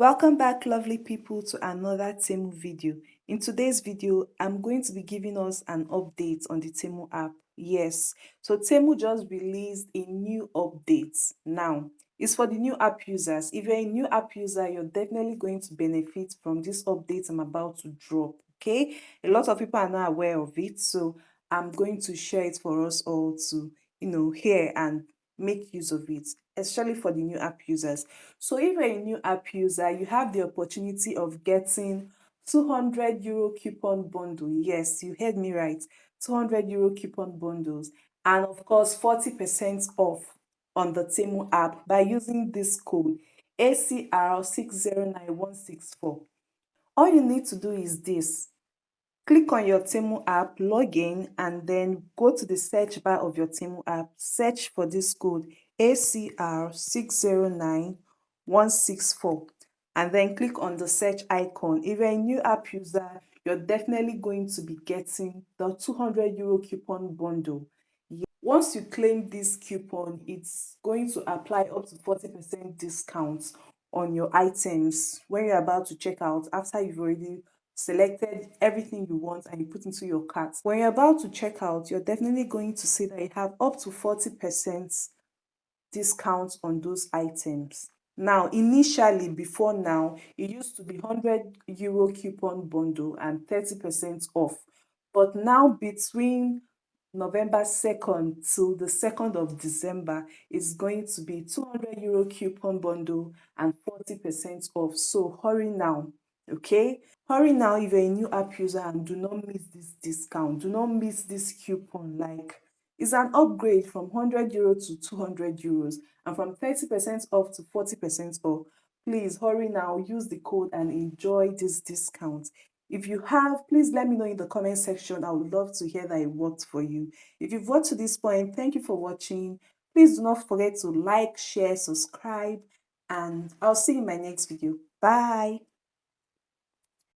Welcome back, lovely people, to another Temu video. In today's video, I'm going to be giving us an update on the Temu app. Yes, so Temu just released a new update. Now, it's for the new app users. If you're a new app user, you're definitely going to benefit from this update I'm about to drop. Okay, a lot of people are not aware of it, so I'm going to share it for us all to, hear and make use of it, especially for the new app users. So if you're a new app user, you have the opportunity of getting 200 euro coupon bundle. Yes, you heard me right. 200 euro coupon bundles. And of course, 40% off on the Temu app by using this code ACR609164. All you need to do is this. Click on your Temu app, log in, and then go to the search bar of your Temu app. Search for this code ACR609164 and then click on the search icon. If you're a new app user, you're definitely going to be getting the 200 euro coupon bundle. Once you claim this coupon, it's going to apply up to 40% discount on your items when you're about to check out after you've already selected everything you want and you put into your cart. When you're about to check out, you're definitely going to see that you have up to 40% discount on those items. Now, initially, before now, it used to be 100 euro coupon bundle and 30% off. But now, between November 2nd till the 2nd of December, is going to be 200 euro coupon bundle and 40% off. So hurry now, okay? Hurry now if you're a new app user and do not miss this discount. Do not miss this coupon. Like, it's an upgrade from 100 euro to 200 euros and from 30% off to 40% off. Please hurry now, use the code and enjoy this discount. If you have, please let me know in the comment section. I would love to hear that it worked for you. If you've watched to this point, thank you for watching. Please do not forget to like, share, subscribe, and I'll see you in my next video. Bye.